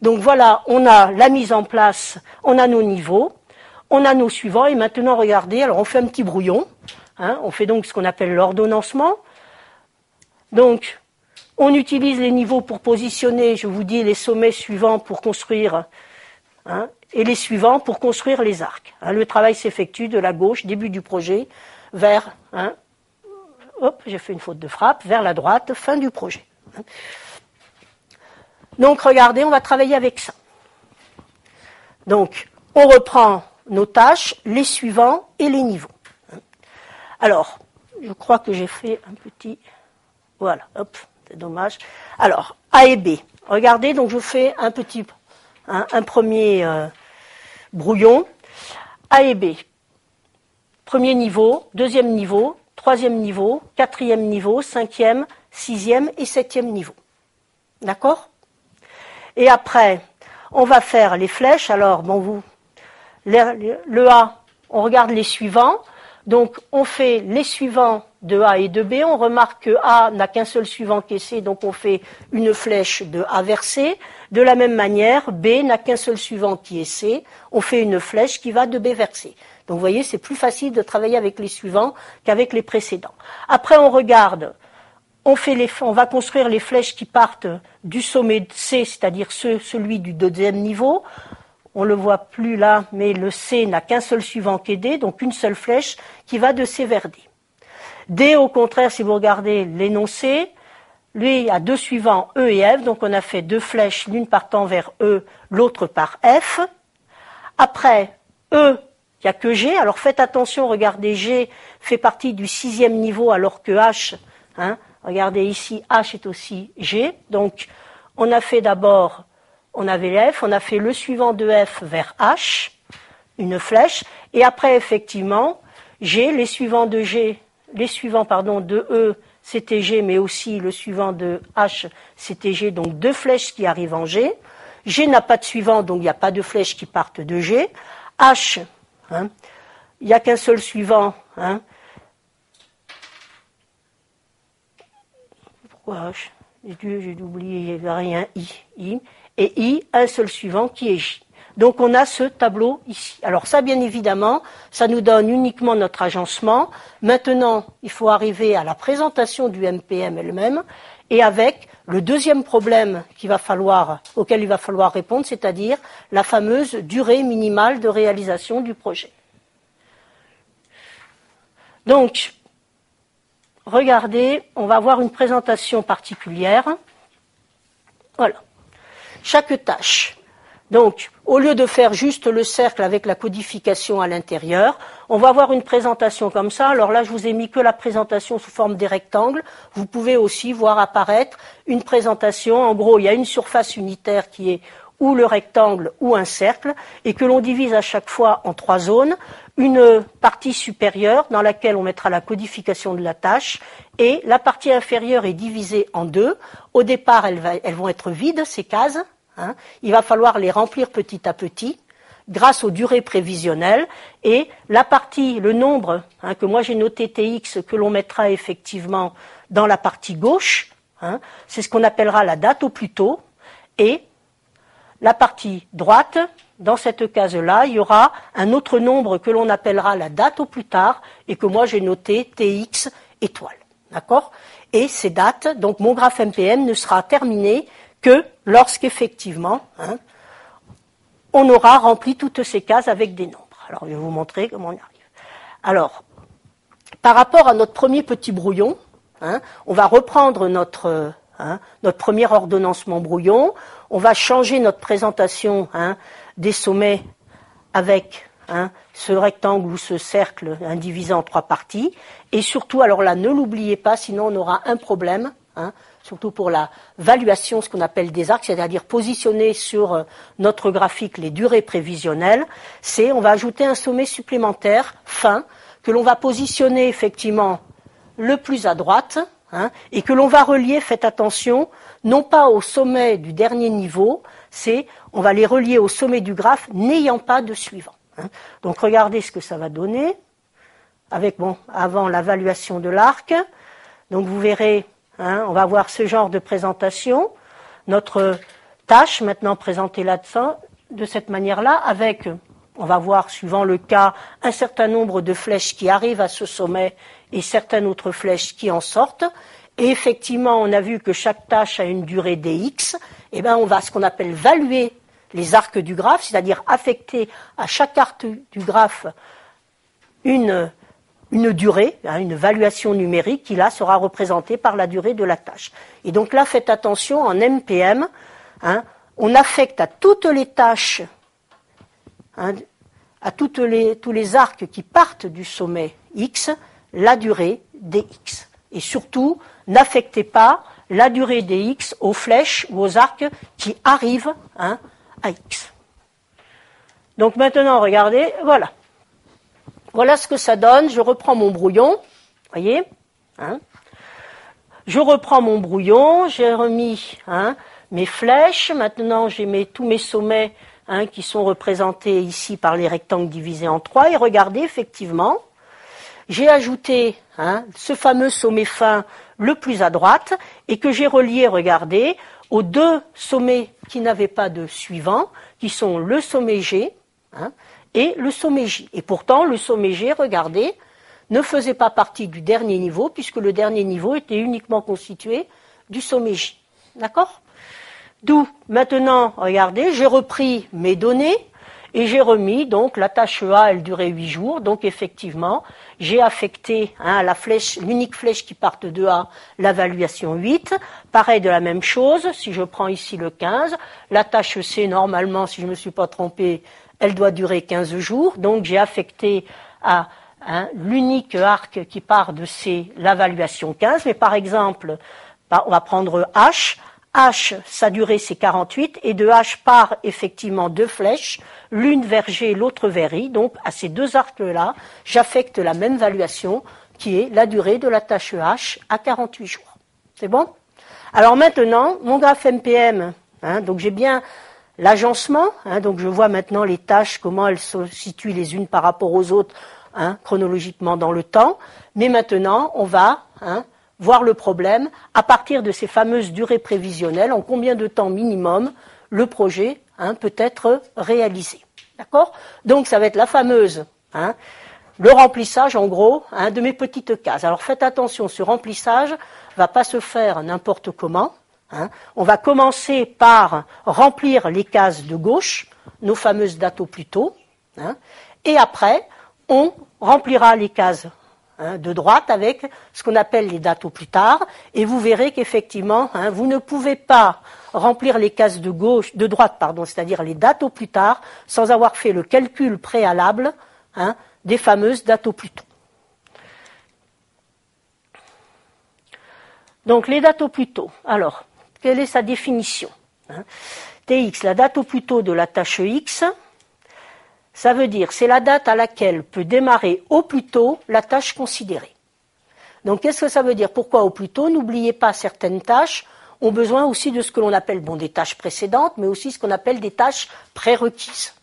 Donc voilà, on a la mise en place, on a nos niveaux, on a nos suivants, et maintenant regardez, alors on fait un petit brouillon, hein, on fait donc ce qu'on appelle l'ordonnancement. Donc, on utilise les niveaux pour positionner, je vous dis, les sommets suivants pour construire, hein, et les suivants pour construire les arcs. Hein, le travail s'effectue de la gauche, début du projet, vers, hein, hop, j'ai fait une faute de frappe, vers la droite, fin du projet. Donc, regardez, on va travailler avec ça. Donc, on reprend nos tâches, les suivants et les niveaux. Alors, je crois que j'ai fait un petit... Voilà, hop, c'est dommage. Alors, A et B. Regardez, donc je fais un premier brouillon. A et B. Premier niveau, deuxième niveau, troisième niveau, quatrième niveau, cinquième, sixième et septième niveau. D'accord ? Et après, on va faire les flèches. Alors, bon, le A, on regarde les suivants. Donc, on fait les suivants de A et de B. On remarque que A n'a qu'un seul suivant qui est C, donc on fait une flèche de A vers C. De la même manière, B n'a qu'un seul suivant qui est C. On fait une flèche qui va de B vers C. Donc, vous voyez, c'est plus facile de travailler avec les suivants qu'avec les précédents. Après, on regarde, on va construire les flèches qui partent du sommet de C, c'est-à-dire celui du deuxième niveau. On ne le voit plus là, mais le C n'a qu'un seul suivant qui est D, donc une seule flèche qui va de C vers D. D, au contraire, si vous regardez l'énoncé, lui a deux suivants E et F, donc on a fait deux flèches, l'une partant vers E, l'autre par F. Après, E, il n'y a que G, alors faites attention, regardez, G fait partie du sixième niveau, alors que H, hein, regardez ici, H est aussi G, donc on a fait d'abord... On avait F, on a fait le suivant de F vers H, une flèche, et après, effectivement, G, les suivants de E, c'était G, mais aussi le suivant de H, c'était G, donc deux flèches qui arrivent en G. G n'a pas de suivant, donc il n'y a pas de flèches qui partent de G. H, hein, il n'y a qu'un seul suivant. Hein. Pourquoi H ? J'ai oublié, il n'y avait rien, I. Et I, un seul suivant qui est J. Donc on a ce tableau ici. Alors ça, bien évidemment, ça nous donne uniquement notre agencement. Maintenant, il faut arriver à la présentation du MPM elle-même, et avec le deuxième problème auquel il va falloir répondre, c'est-à-dire la fameuse durée minimale de réalisation du projet. Donc, regardez, on va avoir une présentation particulière. Voilà. Chaque tâche. Donc, au lieu de faire juste le cercle avec la codification à l'intérieur, on va avoir une présentation comme ça. Alors là, je vous ai mis que la présentation sous forme des rectangles. Vous pouvez aussi voir apparaître une présentation. En gros, il y a une surface unitaire qui est ou le rectangle ou un cercle, et que l'on divise à chaque fois en trois zones. Une partie supérieure dans laquelle on mettra la codification de la tâche, et la partie inférieure est divisée en deux. Au départ, elles vont être vides, ces cases. Hein. Il va falloir les remplir petit à petit, grâce aux durées prévisionnelles, et la partie, le nombre, hein, que moi j'ai noté TX, que l'on mettra effectivement dans la partie gauche, hein, c'est ce qu'on appellera la date au plus tôt, et la partie droite, dans cette case-là, il y aura un autre nombre que l'on appellera la date au plus tard, et que moi j'ai noté TX étoile. D'accord ? Et ces dates, donc mon graphe MPM ne sera terminé que lorsqu'effectivement, hein, on aura rempli toutes ces cases avec des nombres. Alors, je vais vous montrer comment on y arrive. Alors, par rapport à notre premier petit brouillon, hein, on va reprendre notre premier ordonnancement brouillon. On va changer notre présentation, hein, des sommets avec, hein, ce rectangle ou ce cercle, hein, divisé en trois parties. Et surtout, alors là, ne l'oubliez pas, sinon on aura un problème, hein, surtout pour la valuation, ce qu'on appelle des arcs, c'est-à-dire positionner sur notre graphique les durées prévisionnelles, on va ajouter un sommet supplémentaire, fin, que l'on va positionner effectivement le plus à droite, hein, et que l'on va relier, faites attention, non pas au sommet du dernier niveau, on va les relier au sommet du graphe n'ayant pas de suivant. Hein. Donc regardez ce que ça va donner, avec, avant l'évaluation de l'arc. Donc vous verrez, hein, on va voir ce genre de présentation. Notre tâche maintenant présentée là-dedans, de cette manière-là, avec, on va voir, suivant le cas, un certain nombre de flèches qui arrivent à ce sommet et certaines autres flèches qui en sortent. Et effectivement, on a vu que chaque tâche a une durée dx. Et bien, on va ce qu'on appelle valuer les arcs du graphe, c'est-à-dire affecter à chaque arc du graphe une durée, une valuation numérique qui là sera représentée par la durée de la tâche. Et donc là, faites attention, en MPM, on affecte à toutes les tâches, à tous les arcs qui partent du sommet X, la durée dx. Et surtout, n'affectez pas la durée dx aux flèches ou aux arcs qui arrivent à X. Donc maintenant, regardez, voilà. Voilà ce que ça donne. Je reprends mon brouillon. Voyez, je reprends mon brouillon. J'ai remis mes flèches. Maintenant, j'ai tous mes sommets qui sont représentés ici par les rectangles divisés en 3. Et regardez, effectivement, j'ai ajouté ce fameux sommet fin le plus à droite et que j'ai relié, regardez, aux deux sommets qui n'avaient pas de suivant, qui sont le sommet G et le sommet J. Et pourtant, le sommet G, regardez, ne faisait pas partie du dernier niveau, puisque le dernier niveau était uniquement constitué du sommet J. D'accord ? D'où, maintenant, regardez, j'ai repris mes données, et j'ai remis, donc, la tâche A, elle durait 8 jours, donc effectivement, j'ai affecté à la flèche, l'unique flèche qui parte de A, la valuation 8. Pareil de la même chose, si je prends ici le 15, la tâche C, normalement, si je ne me suis pas trompé, elle doit durer 15 jours, donc j'ai affecté à l'unique arc qui part de C, la valuation 15, mais par exemple, on va prendre H. H, sa durée c'est 48, et de H part effectivement deux flèches, l'une vers G, l'autre vers I, donc à ces deux arcs-là, j'affecte la même valuation, qui est la durée de la tâche H à 48 jours. C'est bon ? Alors maintenant, mon graphe MPM, donc j'ai bien l'agencement, donc je vois maintenant les tâches, comment elles se situent les unes par rapport aux autres, chronologiquement dans le temps, mais maintenant on va voir le problème à partir de ces fameuses durées prévisionnelles, en combien de temps minimum le projet peut être réalisé. D'accord ? Donc ça va être la fameuse, le remplissage en gros de mes petites cases. Alors faites attention, ce remplissage va pas se faire n'importe comment. On va commencer par remplir les cases de gauche, nos fameuses dates au plus tôt, et après on remplira les cases de droite avec ce qu'on appelle les dates au plus tard, et vous verrez qu'effectivement, vous ne pouvez pas remplir les cases de droite, c'est-à-dire les dates au plus tard, sans avoir fait le calcul préalable des fameuses dates au plus tôt. Donc les dates au plus tôt. Alors, quelle est sa définition ? Tx, la date au plus tôt de la tâche X, ça veut dire c'est la date à laquelle peut démarrer au plus tôt la tâche considérée. Donc qu'est-ce que ça veut dire ? Pourquoi au plus tôt ? N'oubliez pas, certaines tâches ont besoin aussi de ce que l'on appelle des tâches précédentes, mais aussi ce qu'on appelle des tâches prérequises.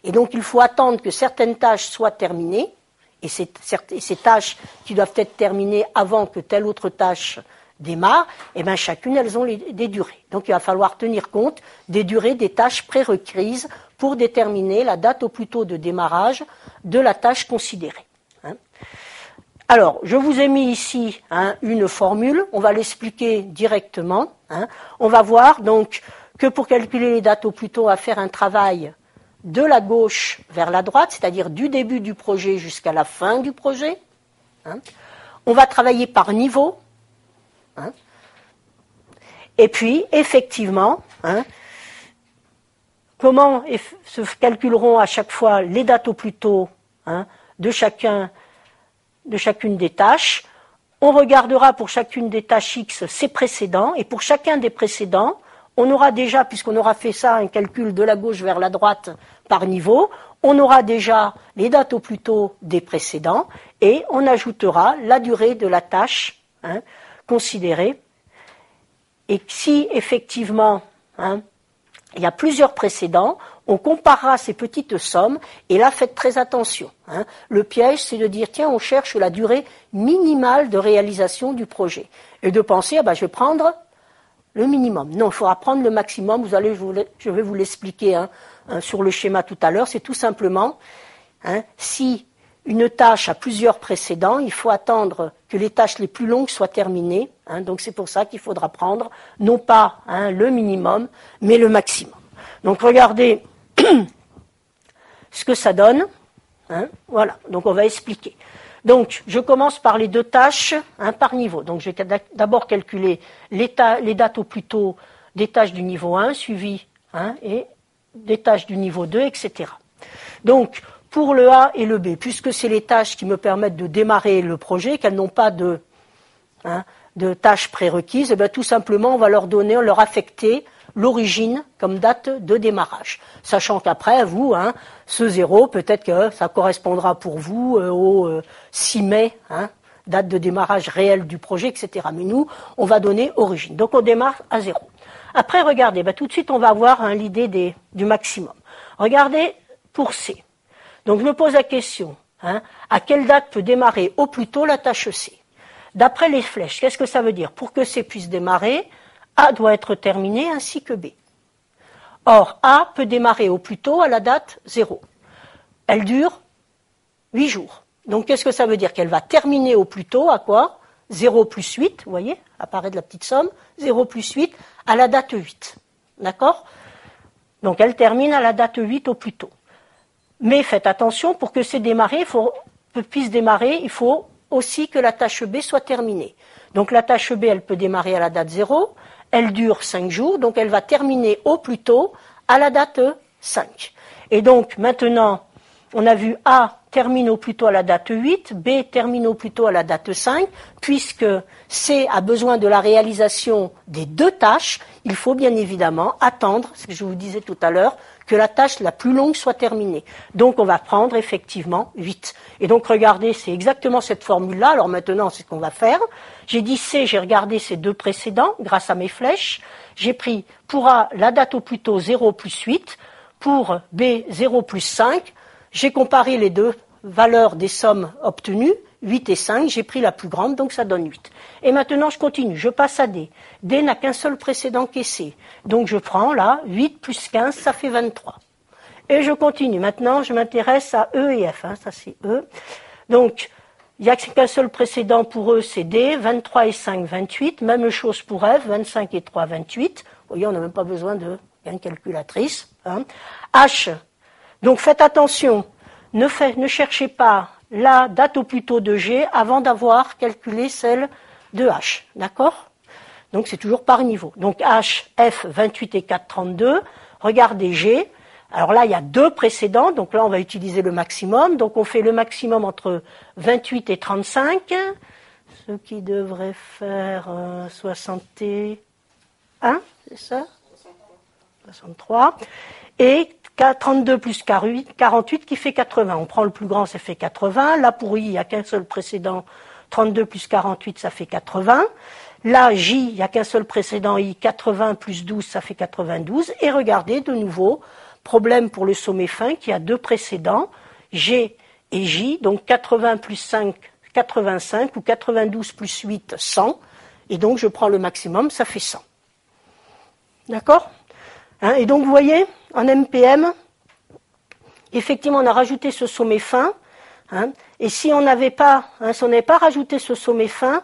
Et donc il faut attendre que certaines tâches soient terminées, et ces tâches qui doivent être terminées avant que telle autre tâche démarre, et bien chacune elles ont des durées. Donc il va falloir tenir compte des durées des tâches prérequises pour déterminer la date au plus tôt de démarrage de la tâche considérée. Alors, je vous ai mis ici une formule, on va l'expliquer directement. On va voir donc que pour calculer les dates au plus tôt, on va faire un travail de la gauche vers la droite, c'est-à-dire du début du projet jusqu'à la fin du projet. On va travailler par niveau. Et puis, effectivement, comment se calculeront à chaque fois les dates au plus tôt de chacune des tâches. On regardera pour chacune des tâches X ses précédents, et pour chacun des précédents, on aura déjà, puisqu'on aura fait ça, un calcul de la gauche vers la droite par niveau, on aura déjà les dates au plus tôt des précédents, et on ajoutera la durée de la tâche considérée. Et si effectivement il y a plusieurs précédents, on comparera ces petites sommes, et là faites très attention. Le piège, c'est de dire, tiens, on cherche la durée minimale de réalisation du projet. Et de penser, je vais prendre le minimum. Non, il faudra prendre le maximum. Je vais vous l'expliquer sur le schéma tout à l'heure. C'est tout simplement, si une tâche a plusieurs précédents, il faut attendre que les tâches les plus longues soient terminées. Donc c'est pour ça qu'il faudra prendre non pas le minimum, mais le maximum. Donc regardez ce que ça donne. Voilà, donc on va expliquer. Donc je commence par les deux tâches par niveau. Donc je vais d'abord calculer les dates au plus tôt des tâches du niveau 1, suivies et des tâches du niveau 2, etc. Donc pour le A et le B, puisque c'est les tâches qui me permettent de démarrer le projet, qu'elles n'ont pas de tâches prérequises, et bien tout simplement on va leur affecter l'origine comme date de démarrage. Sachant qu'après, vous, ce 0, peut-être que ça correspondra pour vous au 6 mai, date de démarrage réel du projet, etc. Mais nous, on va donner origine. Donc on démarre à 0. Après, regardez, tout de suite on va avoir l'idée du maximum. Regardez pour C. Donc je me pose la question, à quelle date peut démarrer au plus tôt la tâche C? D'après les flèches, qu'est-ce que ça veut dire? Pour que C puisse démarrer, A doit être terminé ainsi que B. Or, A peut démarrer au plus tôt à la date 0. Elle dure 8 jours. Donc qu'est-ce que ça veut dire? Qu'elle va terminer au plus tôt à quoi? 0 plus 8, vous voyez, apparaît de la petite somme, 0 plus 8 à la date 8. D'accord? Donc elle termine à la date 8 au plus tôt. Mais faites attention, pour que C puisse démarrer, il faut aussi que la tâche B soit terminée. Donc la tâche B, elle peut démarrer à la date 0, elle dure 5 jours, donc elle va terminer au plus tôt à la date 5. Et donc maintenant, on a vu A termine au plus tôt à la date 8, B termine au plus tôt à la date 5, puisque C a besoin de la réalisation des deux tâches, il faut bien évidemment attendre, ce que je vous disais tout à l'heure, que la tâche la plus longue soit terminée. Donc on va prendre effectivement 8. Et donc regardez, c'est exactement cette formule-là. Alors maintenant, c'est ce qu'on va faire. J'ai dit C, j'ai regardé ces deux précédents grâce à mes flèches. J'ai pris pour A la date au plus tôt 0 plus 8, pour B 0 plus 5. J'ai comparé les deux valeurs des sommes obtenues, 8 et 5, j'ai pris la plus grande, donc ça donne 8. Et maintenant, je continue, je passe à D. D n'a qu'un seul précédent qui est C. Donc je prends là, 8 plus 15, ça fait 23. Et je continue. Maintenant, je m'intéresse à E et F. Ça, c'est E. Donc, il n'y a qu'un seul précédent pour eux, c'est D. 23 et 5, 28. Même chose pour F. 25 et 3, 28. Vous voyez, on n'a même pas besoin d'une calculatrice. H. Donc, faites attention. Ne cherchez pas la date au plus tôt de G avant d'avoir calculé celle de H. D'accord? Donc, c'est toujours par niveau. Donc, H, F, 28 et 4, 32. Regardez G. Alors là, il y a deux précédents, donc là, on va utiliser le maximum. Donc, on fait le maximum entre 28 et 35, ce qui devrait faire 61, c'est ça? 63. Et 32 plus 48 qui fait 80. On prend le plus grand, ça fait 80. Là, pour I, il n'y a qu'un seul précédent. 32 plus 48, ça fait 80. Là, J, il n'y a qu'un seul précédent I. 80 plus 12, ça fait 92. Et regardez, de nouveau, problème pour le sommet fin qui a deux précédents, G et J. Donc 80 plus 5, 85, ou 92 plus 8, 100. Et donc, je prends le maximum, ça fait 100. D'accord? Et donc, vous voyez, en MPM, effectivement, on a rajouté ce sommet fin. Et si on n'avait pas rajouté ce sommet fin,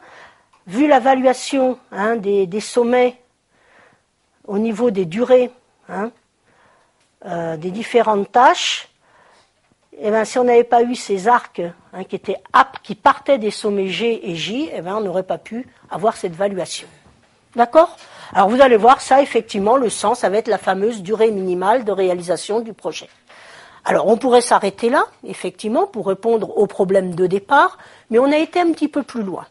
vu l'évaluation des sommets au niveau des durées des différentes tâches, et bien, si on n'avait pas eu ces arcs qui partaient des sommets G et J, et bien, on n'aurait pas pu avoir cette évaluation. D'accord? Alors vous allez voir, ça effectivement, le sens, ça va être la fameuse durée minimale de réalisation du projet. Alors on pourrait s'arrêter là, effectivement, pour répondre au problème de départ, mais on a été un petit peu plus loin.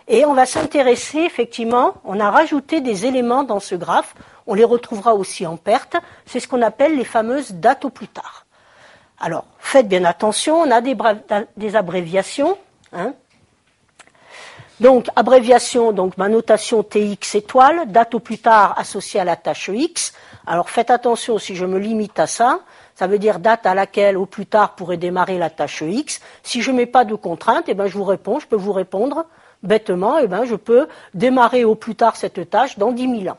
Et on va s'intéresser, effectivement, on a rajouté des éléments dans ce graphe, on les retrouvera aussi en perte, c'est ce qu'on appelle les fameuses dates au plus tard. Alors, faites bien attention, on a des abréviations. Donc, abréviation, donc ma notation TX étoile, date au plus tard associée à la tâche X. Alors, faites attention, si je me limite à ça, ça veut dire date à laquelle au plus tard pourrait démarrer la tâche X. Si je ne mets pas de contrainte, je peux vous répondre bêtement, je peux démarrer au plus tard cette tâche dans 10 000 ans.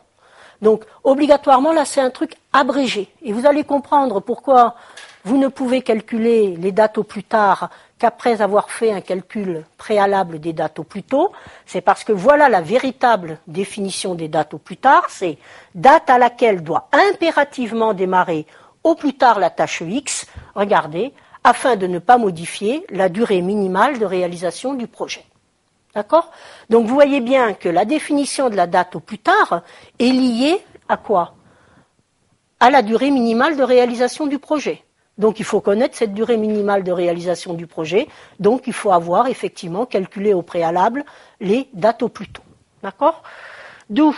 Donc, obligatoirement, là, c'est un truc abrégé. Et vous allez comprendre pourquoi vous ne pouvez calculer les dates au plus tard qu'après avoir fait un calcul préalable des dates au plus tôt. C'est parce que voilà la véritable définition des dates au plus tard. C'est date à laquelle doit impérativement démarrer au plus tard la tâche X, regardez, afin de ne pas modifier la durée minimale de réalisation du projet. D'accord ? Donc vous voyez bien que la définition de la date au plus tard est liée à quoi ? À la durée minimale de réalisation du projet. Donc il faut connaître cette durée minimale de réalisation du projet, donc il faut avoir effectivement calculé au préalable les dates au plus tôt. D'accord ? D'où,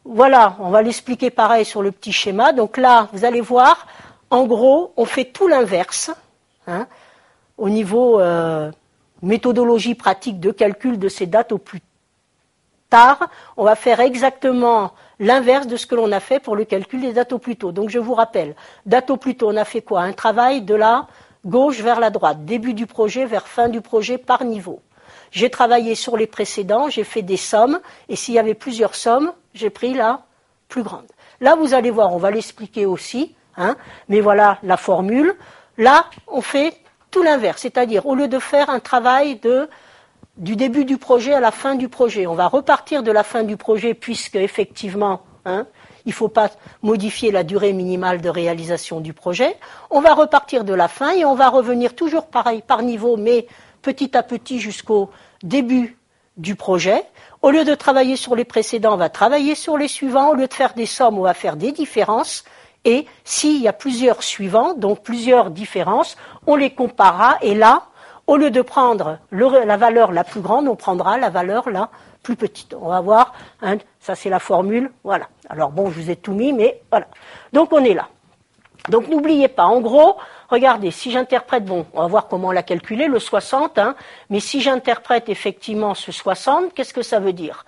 voilà, on va l'expliquer pareil sur le petit schéma. Donc là, vous allez voir, en gros, on fait tout l'inverse, au niveau méthodologie pratique de calcul de ces dates au plus tard. On va faire exactement l'inverse de ce que l'on a fait pour le calcul des dates au plus tôt. Donc je vous rappelle, date au plus tôt, on a fait quoi ? Un travail de la gauche vers la droite, début du projet vers fin du projet par niveau. J'ai travaillé sur les précédents, j'ai fait des sommes, et s'il y avait plusieurs sommes, j'ai pris la plus grande. Là, vous allez voir, on va l'expliquer aussi, mais voilà la formule. Là, on fait tout l'inverse, c'est-à-dire au lieu de faire un travail du début du projet à la fin du projet. On va repartir de la fin du projet puisque, effectivement, il ne faut pas modifier la durée minimale de réalisation du projet. On va repartir de la fin et on va revenir toujours pareil, par niveau, mais petit à petit jusqu'au début du projet. Au lieu de travailler sur les précédents, on va travailler sur les suivants. Au lieu de faire des sommes, on va faire des différences. Et s'il y a plusieurs suivants, donc plusieurs différences, on les comparera et là, au lieu de prendre la valeur la plus grande, on prendra la valeur la plus petite. On va voir, ça c'est la formule, voilà. Alors bon, je vous ai tout mis, mais voilà. Donc on est là. Donc n'oubliez pas, en gros, regardez, si j'interprète, bon, on va voir comment on l'a calculé, le 60, mais si j'interprète effectivement ce 60, qu'est-ce que ça veut dire ?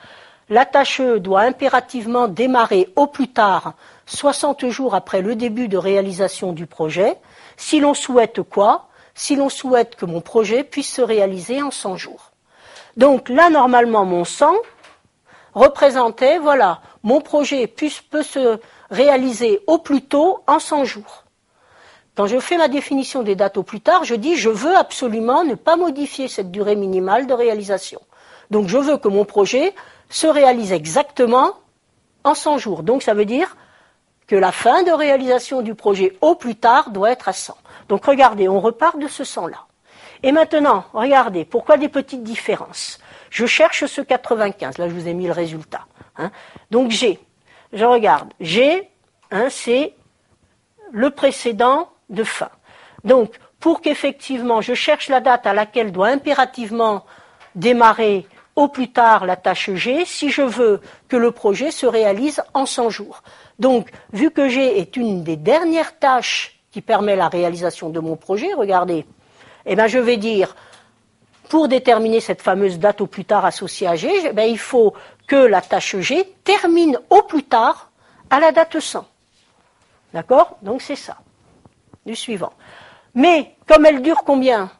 La tâche E doit impérativement démarrer au plus tard 60 jours après le début de réalisation du projet, si l'on souhaite quoi ? Si l'on souhaite que mon projet puisse se réaliser en 100 jours. Donc là, normalement, mon 100 représentait, voilà, mon projet peut se réaliser au plus tôt en 100 jours. Quand je fais ma définition des dates au plus tard, je dis je veux absolument ne pas modifier cette durée minimale de réalisation. Donc je veux que mon projet se réalise exactement en 100 jours. Donc ça veut dire que la fin de réalisation du projet au plus tard doit être à 100. Donc regardez, on repart de ce 100-là. Et maintenant, regardez, pourquoi des petites différences ? Je cherche ce 95, là je vous ai mis le résultat. Donc je regarde, G, c'est le précédent de fin. Donc pour qu'effectivement je cherche la date à laquelle doit impérativement démarrer au plus tard la tâche G, si je veux que le projet se réalise en 100 jours. Donc, vu que G est une des dernières tâches qui permet la réalisation de mon projet, regardez, je vais dire, pour déterminer cette fameuse date au plus tard associée à G, il faut que la tâche G termine au plus tard à la date 100. D'accord ? Donc c'est ça, du suivant. Mais, comme elle dure combien ?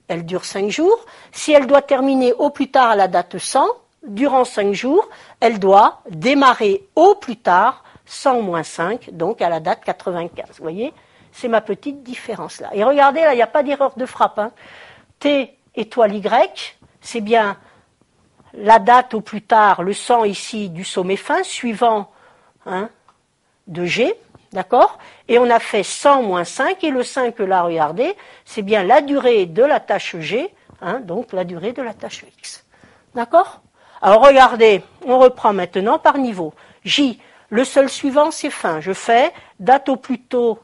Elle dure 5 jours. Si elle doit terminer au plus tard à la date 100, durant 5 jours, elle doit démarrer au plus tard 100 moins 5, donc à la date 95. Vous voyez ? C'est ma petite différence là. Et regardez, là, il n'y a pas d'erreur de frappe. T étoile Y, c'est bien la date au plus tard, le 100 ici du sommet fin, suivant de G. D'accord ? Et on a fait 100 moins 5, et le 5 là, regardez, c'est bien la durée de la tâche G, donc la durée de la tâche X. D'accord ? Alors regardez, on reprend maintenant par niveau. J, le seul suivant, c'est fin. Je fais date au plus tard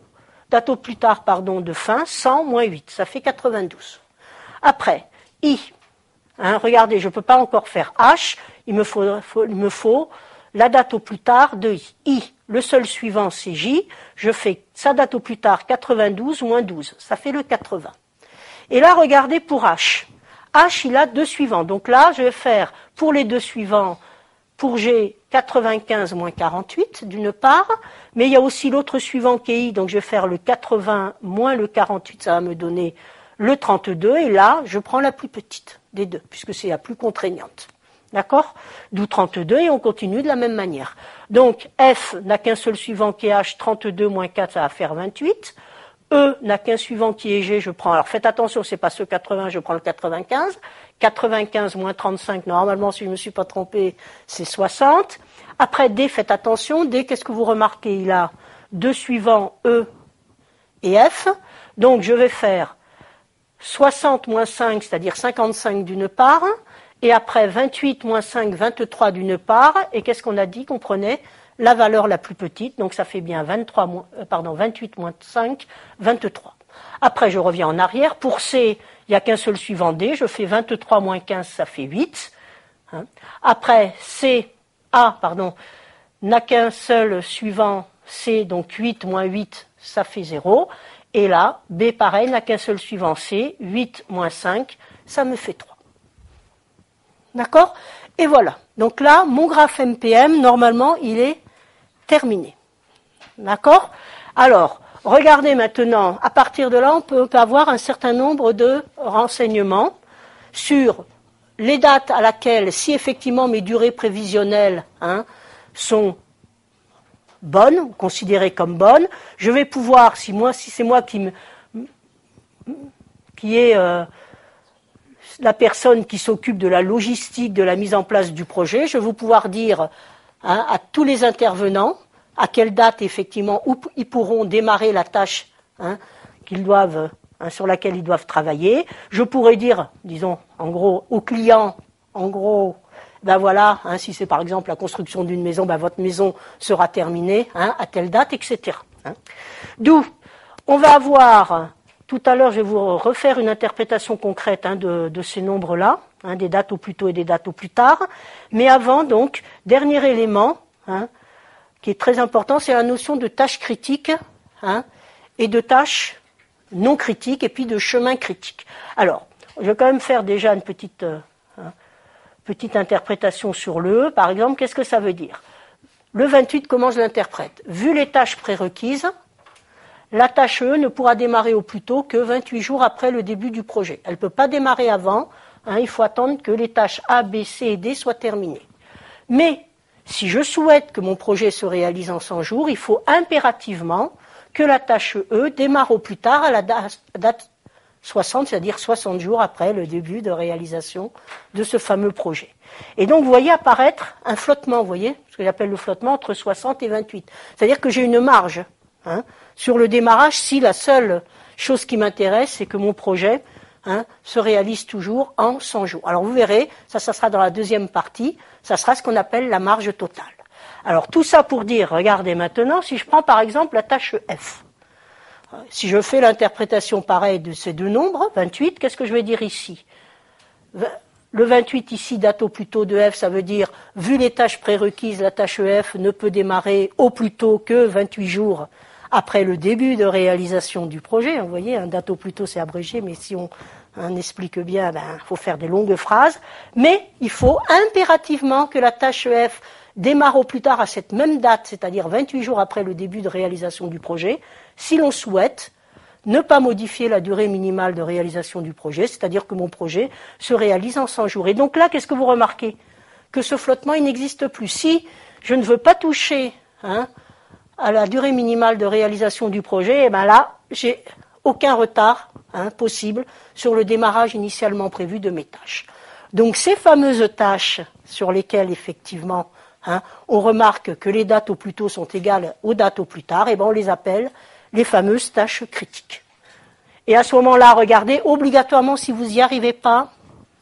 de fin, 100 moins 8, ça fait 92. Après, I, regardez, je ne peux pas encore faire H, il me faut la date au plus tard de I. Le seul suivant, c'est J. Je fais sa date au plus tard, 92 moins 12. Ça fait le 80. Et là, regardez pour H. H, il a 2 suivants. Donc là, je vais faire pour les 2 suivants, pour G, 95 moins 48, d'une part. Mais il y a aussi l'autre suivant qui est I. Donc je vais faire le 80 moins le 48. Ça va me donner le 32. Et là, je prends la plus petite des deux, puisque c'est la plus contraignante. D'accord? D'où 32 et on continue de la même manière. Donc F n'a qu'un seul suivant qui est H, 32 moins 4, ça va faire 28. E n'a qu'un suivant qui est G, je prends, alors faites attention, c'est pas ce 80, je prends le 95. 95 moins 35, normalement, si je ne me suis pas trompé, c'est 60. Après D, faites attention, D, qu'est-ce que vous remarquez? Il a deux suivants, E et F. Donc je vais faire 60 moins 5, c'est-à-dire 55 d'une part, et après 28 moins 5, 23 d'une part, et qu'est-ce qu'on a dit qu'on prenait? La valeur la plus petite, donc ça fait bien 28 moins 5, 23. Après, je reviens en arrière. Pour C, il n'y a qu'un seul suivant D. Je fais 23 moins 15, ça fait 8. Après, A n'a qu'un seul suivant C, donc 8 moins 8, ça fait 0. Et là, B, pareil, n'a qu'un seul suivant C, 8 moins 5, ça me fait 3. D'accord? Et voilà. Donc là, mon graphe MPM, normalement, il est terminé. D'accord? Alors, regardez maintenant, à partir de là, on peut avoir un certain nombre de renseignements sur les dates à laquelle, si effectivement mes durées prévisionnelles sont bonnes, considérées comme bonnes, je vais pouvoir, si c'est moi qui est la personne qui s'occupe de la logistique, de la mise en place du projet, je vais pouvoir dire à tous les intervenants à quelle date effectivement ils pourront démarrer la tâche sur laquelle ils doivent travailler. Je pourrais dire, disons, en gros, aux clients, ben voilà, si c'est par exemple la construction d'une maison, ben votre maison sera terminée à telle date, etc. D'où on va avoir, tout à l'heure, je vais vous refaire une interprétation concrète de ces nombres-là, des dates au plus tôt et des dates au plus tard. Mais avant, donc, dernier élément, qui est très important, c'est la notion de tâche critique et de tâche non critique et puis de chemin critique. Alors, je vais quand même faire déjà une petite interprétation sur le E. Par exemple, qu'est-ce que ça veut dire? Le 28, comment je l'interprète? Vu les tâches prérequises, la tâche E ne pourra démarrer au plus tôt que 28 jours après le début du projet. Elle ne peut pas démarrer avant, il faut attendre que les tâches A, B, C et D soient terminées. Mais si je souhaite que mon projet se réalise en 100 jours, il faut impérativement que la tâche E démarre au plus tard à la date 60, c'est-à-dire 60 jours après le début de réalisation de ce fameux projet. Et donc, vous voyez apparaître un flottement, vous voyez, ce que j'appelle le flottement entre 60 et 28. C'est-à-dire que j'ai une marge sur le démarrage si la seule chose qui m'intéresse, c'est que mon projet se réalise toujours en 100 jours. Alors vous verrez, ça sera dans la deuxième partie, ça sera ce qu'on appelle la marge totale. Alors tout ça pour dire, regardez maintenant, si je prends par exemple la tâche F, si je fais l'interprétation pareille de ces deux nombres, 28, qu'est-ce que je vais dire ici? Le 28 ici, date au plus tôt de F, ça veut dire, vu les tâches prérequises, la tâche F ne peut démarrer au plus tôt que 28 jours après le début de réalisation du projet. Vous voyez, un date au plus tôt, c'est abrégé, mais si on explique bien, faut faire des longues phrases. Mais il faut impérativement que la tâche F démarre au plus tard à cette même date, c'est-à-dire 28 jours après le début de réalisation du projet, si l'on souhaite ne pas modifier la durée minimale de réalisation du projet, c'est-à-dire que mon projet se réalise en 100 jours. Et donc là, qu'est-ce que vous remarquez? Que ce flottement, il n'existe plus. Si je ne veux pas toucher à la durée minimale de réalisation du projet, et là, j'ai aucun retard possible sur le démarrage initialement prévu de mes tâches. Donc ces fameuses tâches sur lesquelles effectivement on remarque que les dates au plus tôt sont égales aux dates au plus tard, et on les appelle les fameuses tâches critiques. Et à ce moment-là, regardez, obligatoirement, si vous n'y arrivez pas,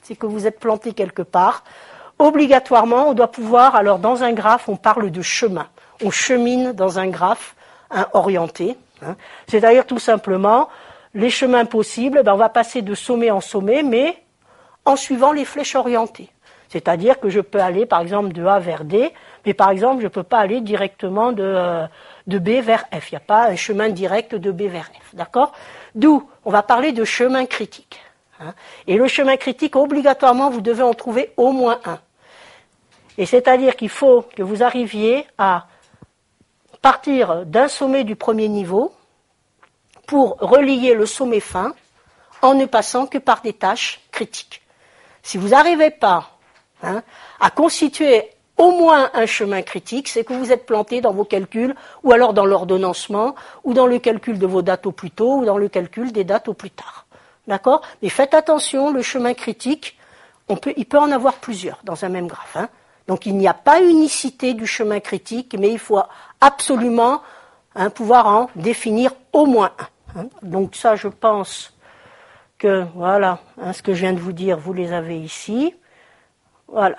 c'est que vous êtes planté quelque part, obligatoirement, on doit pouvoir, alors dans un graphe, on parle de chemin. On chemine dans un graphe orienté. C'est-à-dire tout simplement, les chemins possibles, on va passer de sommet en sommet, mais en suivant les flèches orientées. C'est-à-dire que je peux aller, par exemple, de A vers D, mais par exemple, je ne peux pas aller directement de B vers F. Il n'y a pas un chemin direct de B vers F. D'accord? D'où, on va parler de chemin critique. Et le chemin critique, obligatoirement, vous devez en trouver au moins un. Et c'est-à-dire qu'il faut que vous arriviez à partir d'un sommet du premier niveau pour relier le sommet fin en ne passant que par des tâches critiques. Si vous n'arrivez pas à constituer au moins un chemin critique, c'est que vous êtes planté dans vos calculs, ou alors dans l'ordonnancement, ou dans le calcul de vos dates au plus tôt, ou dans le calcul des dates au plus tard. D'accord? Mais faites attention, le chemin critique, il peut en avoir plusieurs dans un même graphe. Donc il n'y a pas unicité du chemin critique, mais il faut absolument pouvoir en définir au moins un. Donc ça, je pense que, voilà, ce que je viens de vous dire, vous les avez ici. Voilà.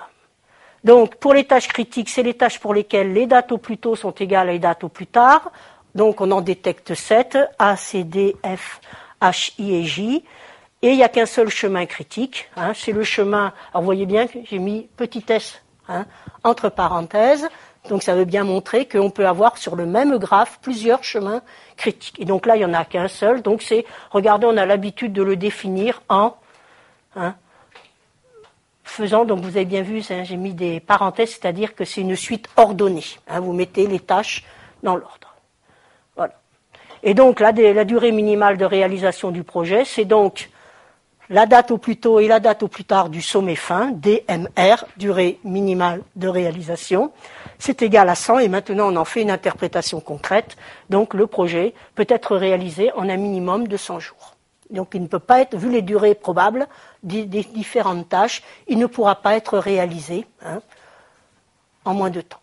Donc pour les tâches critiques, c'est les tâches pour lesquelles les dates au plus tôt sont égales à les dates au plus tard. Donc on en détecte 7, A, C, D, F, H, I et J. Et il n'y a qu'un seul chemin critique, c'est le chemin, alors vous voyez bien que j'ai mis petit s entre parenthèses, donc ça veut bien montrer qu'on peut avoir sur le même graphe plusieurs chemins critiques. Et donc là, il n'y en a qu'un seul, donc regardez, on a l'habitude de le définir en faisant, donc vous avez bien vu, j'ai mis des parenthèses, c'est-à-dire que c'est une suite ordonnée. Vous mettez les tâches dans l'ordre. Voilà. Et donc la durée minimale de réalisation du projet, c'est donc la date au plus tôt et la date au plus tard du sommet fin, DMR, durée minimale de réalisation, c'est égal à 100 et maintenant on en fait une interprétation concrète. Donc le projet peut être réalisé en un minimum de 100 jours. Donc il ne peut pas être, vu les durées probables des différentes tâches, il ne pourra pas être réalisé en moins de temps.